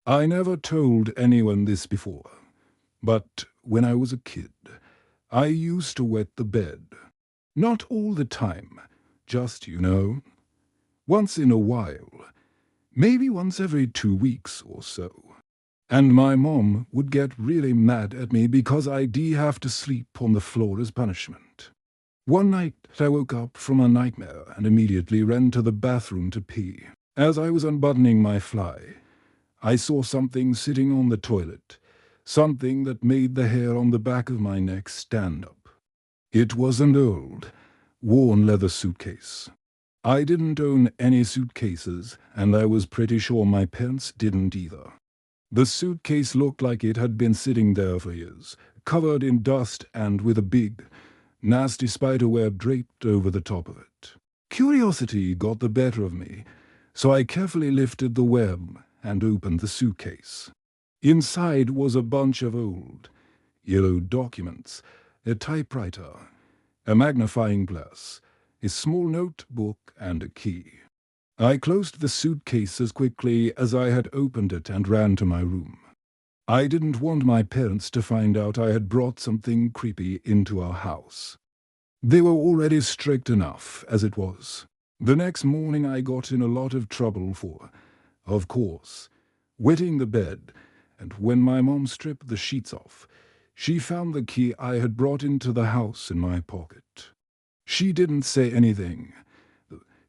I never told anyone this before, but when I was a kid, I used to wet the bed. Not all the time, just, once in a while, maybe once every 2 weeks or so. And my mom would get really mad at me because I'd have to sleep on the floor as punishment. One night I woke up from a nightmare and immediately ran to the bathroom to pee. As I was unbuttoning my fly, I saw something sitting on the toilet, something that made the hair on the back of my neck stand up. It was an old, worn leather suitcase. I didn't own any suitcases, and I was pretty sure my parents didn't either. The suitcase looked like it had been sitting there for years, covered in dust and with a big, nasty spiderweb draped over the top of it. Curiosity got the better of me, so I carefully lifted the web and opened the suitcase. Inside was a bunch of old, yellow documents, a typewriter, a magnifying glass, a small notebook, and a key. I closed the suitcase as quickly as I had opened it and ran to my room. I didn't want my parents to find out I had brought something creepy into our house. They were already strict enough as it was. The next morning I got in a lot of trouble for, of course, wetting the bed, and when my mom stripped the sheets off, she found the key I had brought into the house in my pocket. She didn't say anything.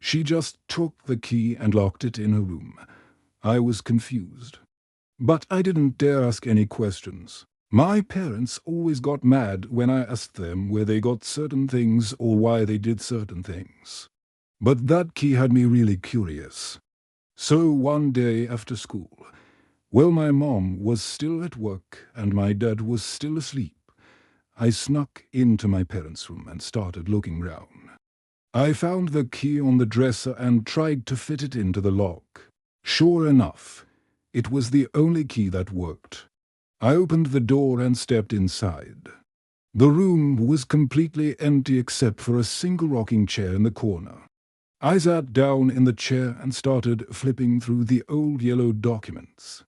She just took the key and locked it in her room. I was confused. But I didn't dare ask any questions. My parents always got mad when I asked them where they got certain things or why they did certain things. But that key had me really curious. So one day after school, while my mom was still at work and my dad was still asleep, I snuck into my parents' room and started looking round. I found the key on the dresser and tried to fit it into the lock. Sure enough, it was the only key that worked. I opened the door and stepped inside. The room was completely empty except for a single rocking chair in the corner. I sat down in the chair and started flipping through the old yellow documents.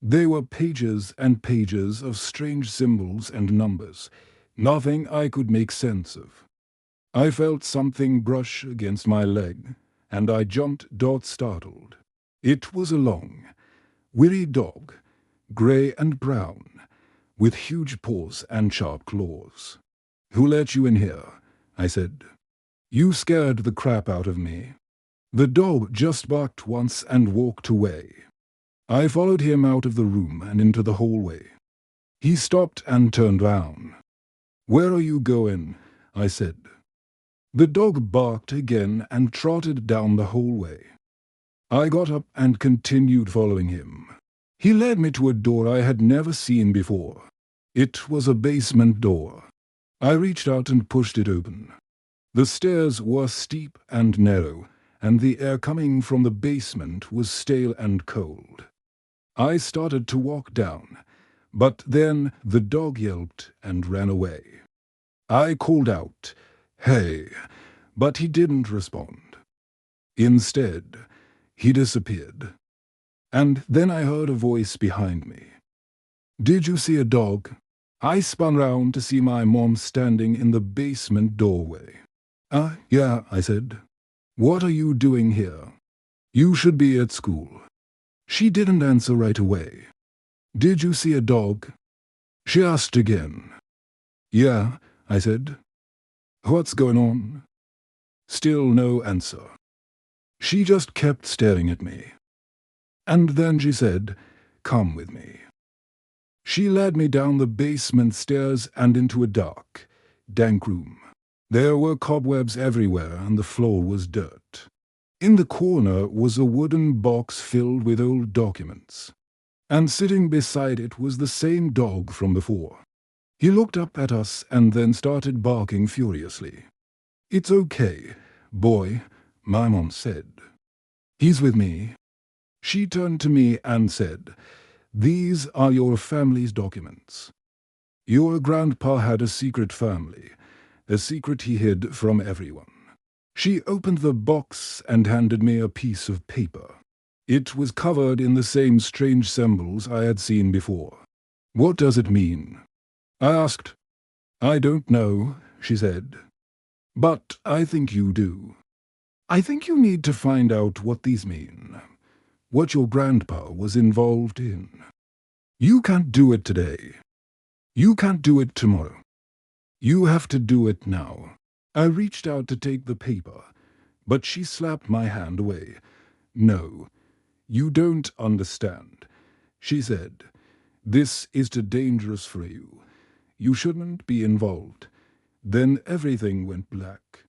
There were pages and pages of strange symbols and numbers, nothing I could make sense of. I felt something brush against my leg, and I jumped startled. It was a long, weary dog, grey and brown, with huge paws and sharp claws. "Who let you in here?" I said. "You scared the crap out of me." The dog just barked once and walked away. I followed him out of the room and into the hallway. He stopped and turned round. "Where are you going?" I said. The dog barked again and trotted down the hallway. I got up and continued following him. He led me to a door I had never seen before. It was a basement door. I reached out and pushed it open. The stairs were steep and narrow, and the air coming from the basement was stale and cold. I started to walk down, but then the dog yelped and ran away. I called out, "Hey," but he didn't respond. Instead, he disappeared. And then I heard a voice behind me. "Did you see a dog?" I spun round to see my mom standing in the basement doorway. Yeah," I said. "What are you doing here? You should be at school." She didn't answer right away. "Did you see a dog?" She asked again. "Yeah," I said. "What's going on?" Still no answer. She just kept staring at me. And then she said, "Come with me." She led me down the basement stairs and into a dark, dank room. There were cobwebs everywhere and the floor was dirt. In the corner was a wooden box filled with old documents. And sitting beside it was the same dog from before. He looked up at us and then started barking furiously. "It's okay, boy," my mom said. "He's with me." She turned to me and said, "These are your family's documents. Your grandpa had a secret family, a secret he hid from everyone." She opened the box and handed me a piece of paper. It was covered in the same strange symbols I had seen before. "What does it mean?" I asked. "I don't know," she said. "But I think you do. I think you need to find out what these mean, what your grandpa was involved in. You can't do it today. You can't do it tomorrow. You have to do it now." I reached out to take the paper, but she slapped my hand away. "No, you don't understand," she said. "This is too dangerous for you. You shouldn't be involved." Then everything went black.